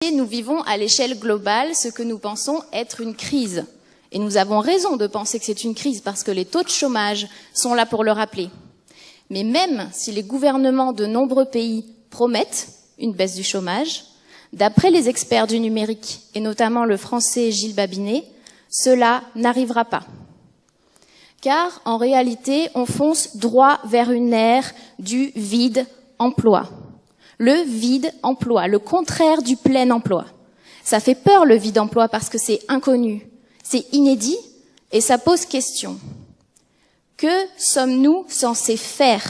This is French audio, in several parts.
Nous vivons à l'échelle globale ce que nous pensons être une crise. Et nous avons raison de penser que c'est une crise parce que les taux de chômage sont là pour le rappeler. Mais même si les gouvernements de nombreux pays promettent une baisse du chômage, d'après les experts du numérique, et notamment le français Gilles Babinet, cela n'arrivera pas. Car en réalité, on fonce droit vers une ère du vide-emploi. Le vide-emploi, le contraire du plein emploi. Ça fait peur le vide-emploi parce que c'est inconnu, c'est inédit et ça pose question. Que sommes-nous censés faire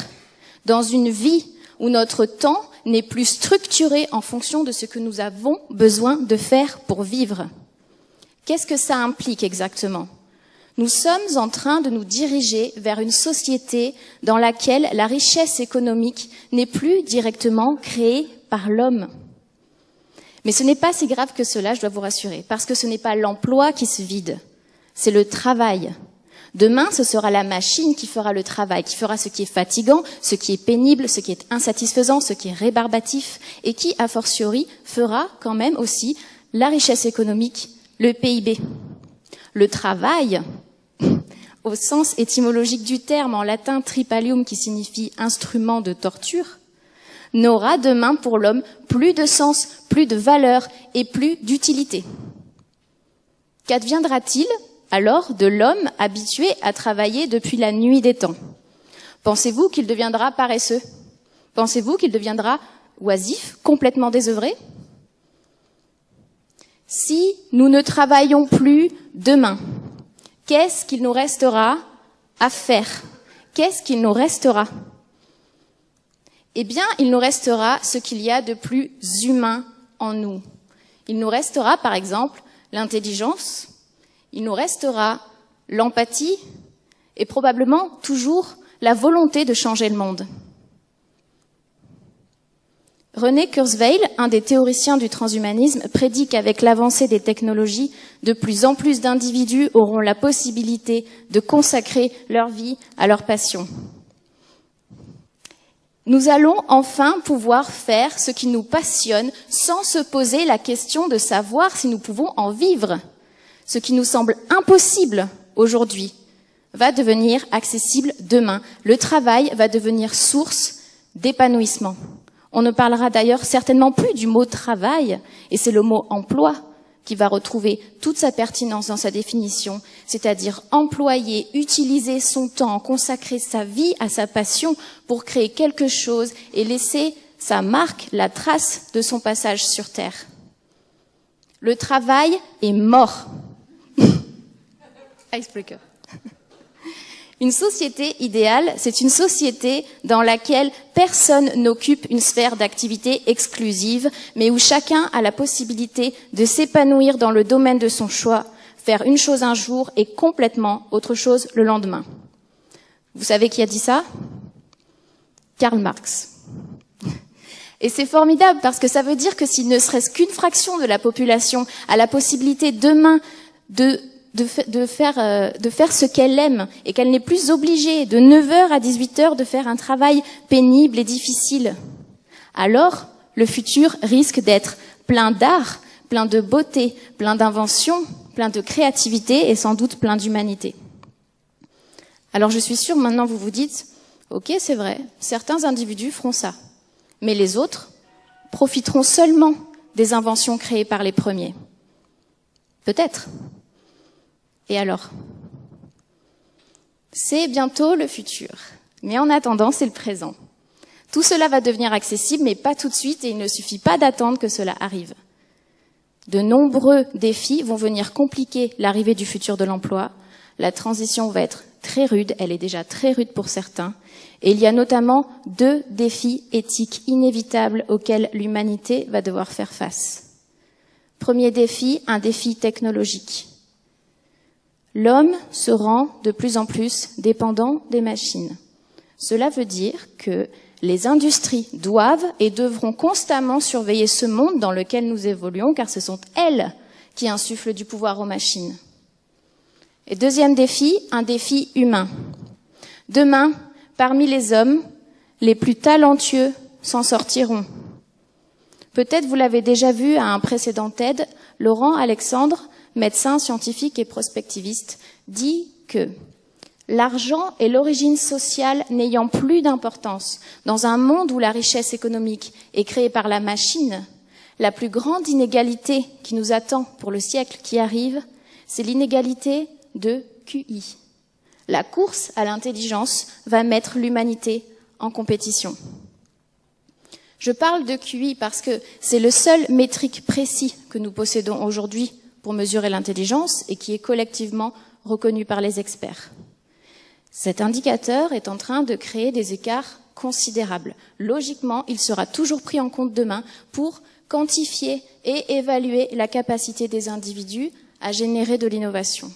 dans une vie où notre temps n'est plus structuré en fonction de ce que nous avons besoin de faire pour vivre? Qu'est-ce que ça implique exactement? Nous sommes en train de nous diriger vers une société dans laquelle la richesse économique n'est plus directement créée par l'homme. Mais ce n'est pas si grave que cela, je dois vous rassurer, parce que ce n'est pas l'emploi qui se vide, c'est le travail. Demain, ce sera la machine qui fera le travail, qui fera ce qui est fatigant, ce qui est pénible, ce qui est insatisfaisant, ce qui est rébarbatif, et qui, a fortiori, fera quand même aussi la richesse économique, le PIB. Le travail, au sens étymologique du terme, en latin tripalium, qui signifie instrument de torture, n'aura demain pour l'homme plus de sens, plus de valeur et plus d'utilité. Qu'adviendra-t-il alors de l'homme habitué à travailler depuis la nuit des temps? Pensez-vous qu'il deviendra paresseux? Pensez-vous qu'il deviendra oisif, complètement désœuvré? Si nous ne travaillons plus demain, qu'est-ce qu'il nous restera à faire? Qu'est-ce qu'il nous restera? Eh bien, il nous restera ce qu'il y a de plus humain en nous. Il nous restera, par exemple, l'intelligence, il nous restera l'empathie et probablement toujours la volonté de changer le monde. René Kurzweil, un des théoriciens du transhumanisme, prédit qu'avec l'avancée des technologies, de plus en plus d'individus auront la possibilité de consacrer leur vie à leur passion. Nous allons enfin pouvoir faire ce qui nous passionne sans se poser la question de savoir si nous pouvons en vivre. Ce qui nous semble impossible aujourd'hui va devenir accessible demain. Le travail va devenir source d'épanouissement. On ne parlera d'ailleurs certainement plus du mot travail, et c'est le mot emploi qui va retrouver toute sa pertinence dans sa définition, c'est-à-dire employer, utiliser son temps, consacrer sa vie à sa passion pour créer quelque chose et laisser sa marque, la trace de son passage sur Terre. Le travail est mort. Icebreaker. Une société idéale, c'est une société dans laquelle personne n'occupe une sphère d'activité exclusive, mais où chacun a la possibilité de s'épanouir dans le domaine de son choix, faire une chose un jour et complètement autre chose le lendemain. Vous savez qui a dit ça? Karl Marx. Et c'est formidable parce que ça veut dire que s'il ne serait-ce qu'une fraction de la population a la possibilité demain de faire ce qu'elle aime et qu'elle n'est plus obligée de 9h à 18h de faire un travail pénible et difficile, alors le futur risque d'être plein d'art, plein de beauté, plein d'invention, plein de créativité et sans doute plein d'humanité. Alors je suis sûre maintenant vous vous dites, ok c'est vrai, certains individus feront ça, mais les autres profiteront seulement des inventions créées par les premiers. Peut-être. Et alors? C'est bientôt le futur. Mais en attendant, c'est le présent. Tout cela va devenir accessible, mais pas tout de suite, et il ne suffit pas d'attendre que cela arrive. De nombreux défis vont venir compliquer l'arrivée du futur de l'emploi. La transition va être très rude, elle est déjà très rude pour certains. Et il y a notamment 2 défis éthiques inévitables auxquels l'humanité va devoir faire face. Premier défi, un défi technologique. L'homme se rend de plus en plus dépendant des machines. Cela veut dire que les industries doivent et devront constamment surveiller ce monde dans lequel nous évoluons, car ce sont elles qui insufflent du pouvoir aux machines. Et deuxième défi, un défi humain. Demain, parmi les hommes, les plus talentueux s'en sortiront. Peut-être vous l'avez déjà vu à un précédent TED, Laurent Alexandre, médecin, scientifique et prospectiviste, dit que l'argent est l'origine sociale n'ayant plus d'importance. Dans un monde où la richesse économique est créée par la machine, la plus grande inégalité qui nous attend pour le siècle qui arrive, c'est l'inégalité de QI. La course à l'intelligence va mettre l'humanité en compétition. Je parle de QI parce que c'est le seul métrique précis que nous possédons aujourd'hui pour mesurer l'intelligence et qui est collectivement reconnu par les experts. Cet indicateur est en train de créer des écarts considérables. Logiquement, il sera toujours pris en compte demain pour quantifier et évaluer la capacité des individus à générer de l'innovation.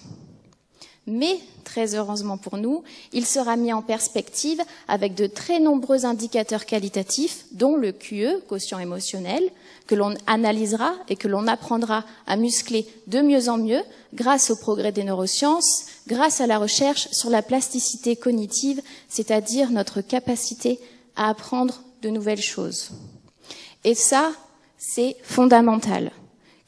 Mais, très heureusement pour nous, il sera mis en perspective avec de très nombreux indicateurs qualitatifs, dont le QE, quotient émotionnel, que l'on analysera et que l'on apprendra à muscler de mieux en mieux grâce au progrès des neurosciences, grâce à la recherche sur la plasticité cognitive, c'est-à-dire notre capacité à apprendre de nouvelles choses. Et ça, c'est fondamental.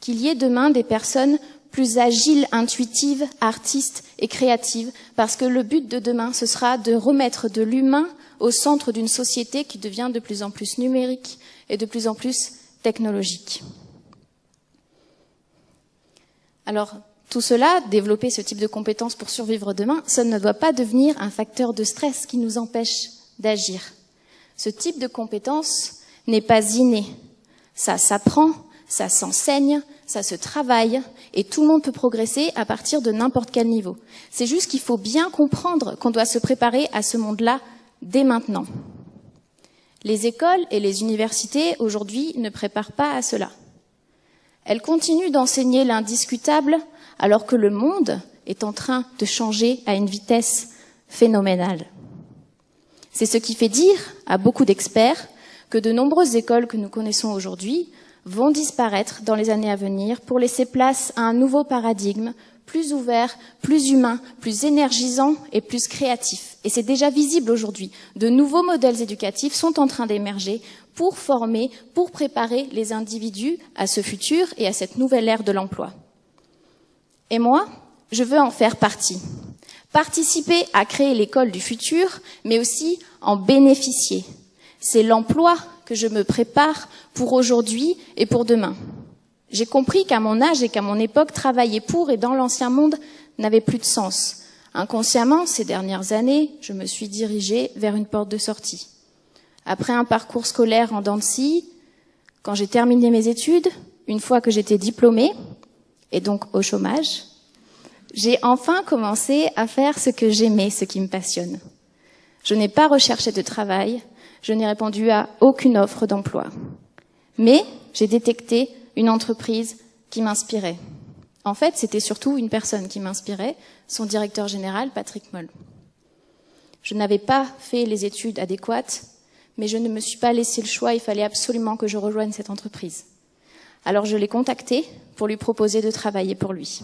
Qu'il y ait demain des personnes plus agiles, intuitives, artistes et créatives, parce que le but de demain, ce sera de remettre de l'humain au centre d'une société qui devient de plus en plus numérique et de plus en plus technologique. Alors, tout cela, développer ce type de compétences pour survivre demain, ça ne doit pas devenir un facteur de stress qui nous empêche d'agir. Ce type de compétences n'est pas inné. Ça s'apprend, ça s'enseigne, ça se travaille et tout le monde peut progresser à partir de n'importe quel niveau. C'est juste qu'il faut bien comprendre qu'on doit se préparer à ce monde-là dès maintenant. Les écoles et les universités aujourd'hui ne préparent pas à cela. Elles continuent d'enseigner l'indiscutable alors que le monde est en train de changer à une vitesse phénoménale. C'est ce qui fait dire à beaucoup d'experts que de nombreuses écoles que nous connaissons aujourd'hui vont disparaître dans les années à venir pour laisser place à un nouveau paradigme plus ouvert, plus humain, plus énergisant et plus créatif. Et c'est déjà visible aujourd'hui. De nouveaux modèles éducatifs sont en train d'émerger pour former, pour préparer les individus à ce futur et à cette nouvelle ère de l'emploi. Et moi, je veux en faire partie. Participer à créer l'école du futur, mais aussi en bénéficier. C'est l'emploi que je me prépare pour aujourd'hui et pour demain. J'ai compris qu'à mon âge et qu'à mon époque, travailler pour et dans l'ancien monde n'avait plus de sens. Inconsciemment, ces dernières années, je me suis dirigée vers une porte de sortie. Après un parcours scolaire en dents de scie, quand j'ai terminé mes études, une fois que j'étais diplômée, et donc au chômage, j'ai enfin commencé à faire ce que j'aimais, ce qui me passionne. Je n'ai pas recherché de travail, je n'ai répondu à aucune offre d'emploi. Mais j'ai détecté une entreprise qui m'inspirait. En fait, c'était surtout une personne qui m'inspirait, son directeur général, Patrick Moll. Je n'avais pas fait les études adéquates, mais je ne me suis pas laissé le choix, il fallait absolument que je rejoigne cette entreprise. Alors je l'ai contacté pour lui proposer de travailler pour lui.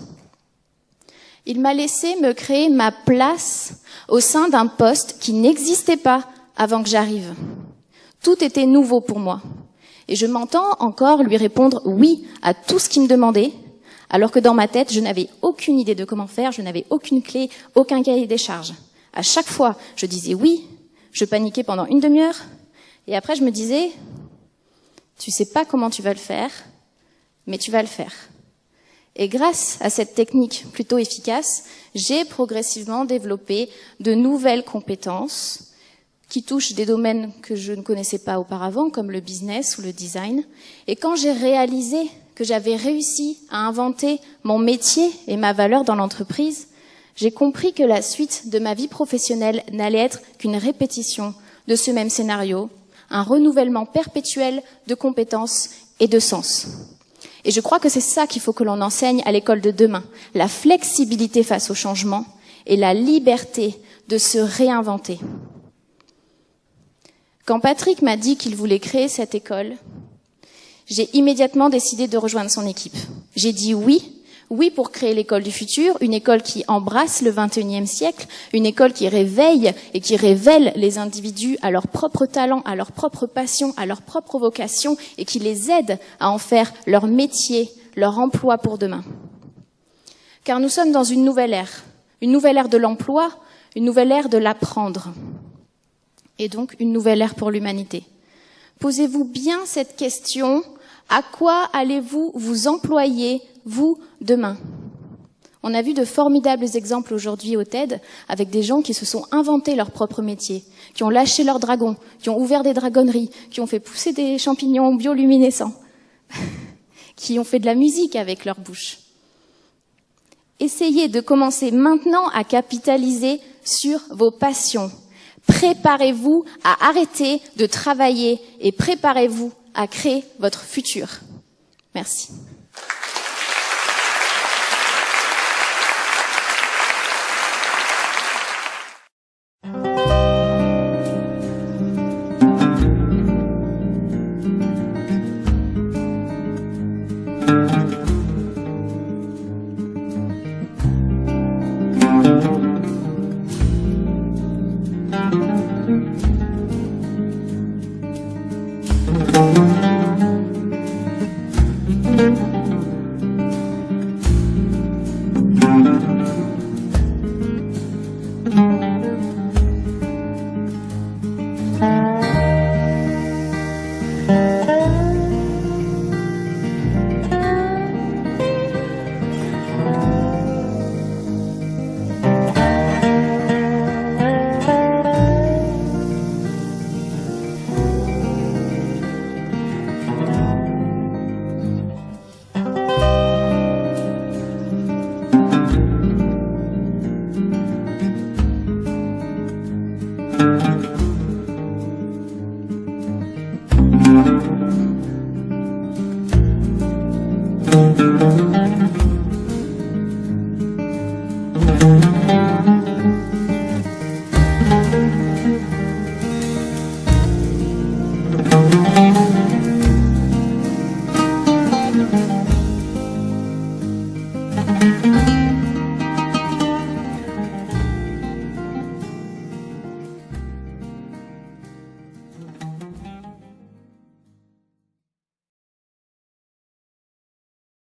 Il m'a laissé me créer ma place au sein d'un poste qui n'existait pas avant que j'arrive. Tout était nouveau pour moi. Et je m'entends encore lui répondre oui à tout ce qu'il me demandait, alors que dans ma tête, je n'avais aucune idée de comment faire, je n'avais aucune clé, aucun cahier des charges. À chaque fois, je disais oui, je paniquais pendant une demi-heure, et après je me disais, tu sais pas comment tu vas le faire, mais tu vas le faire. Et grâce à cette technique plutôt efficace, j'ai progressivement développé de nouvelles compétences qui touchent des domaines que je ne connaissais pas auparavant, comme le business ou le design. Et quand j'ai réalisé que j'avais réussi à inventer mon métier et ma valeur dans l'entreprise, j'ai compris que la suite de ma vie professionnelle n'allait être qu'une répétition de ce même scénario, un renouvellement perpétuel de compétences et de sens. Et je crois que c'est ça qu'il faut que l'on enseigne à l'école de demain, la flexibilité face au changement et la liberté de se réinventer. Quand Patrick m'a dit qu'il voulait créer cette école, j'ai immédiatement décidé de rejoindre son équipe. J'ai dit oui Oui, pour créer l'école du futur, une école qui embrasse le XXIe siècle, une école qui réveille et qui révèle les individus à leurs propres talents, à leurs propres passions, à leur propre vocation et qui les aide à en faire leur métier, leur emploi pour demain. Car nous sommes dans une nouvelle ère de l'emploi, une nouvelle ère de l'apprendre, et donc une nouvelle ère pour l'humanité. Posez-vous bien cette question, à quoi allez-vous vous employer, vous, demain? On a vu de formidables exemples aujourd'hui au TED, avec des gens qui se sont inventés leur propre métier, qui ont lâché leurs dragons, qui ont ouvert des dragonneries, qui ont fait pousser des champignons bioluminescents, qui ont fait de la musique avec leur bouche. Essayez de commencer maintenant à capitaliser sur vos passions. Préparez-vous à arrêter de travailler et préparez-vous à créer votre futur. Merci.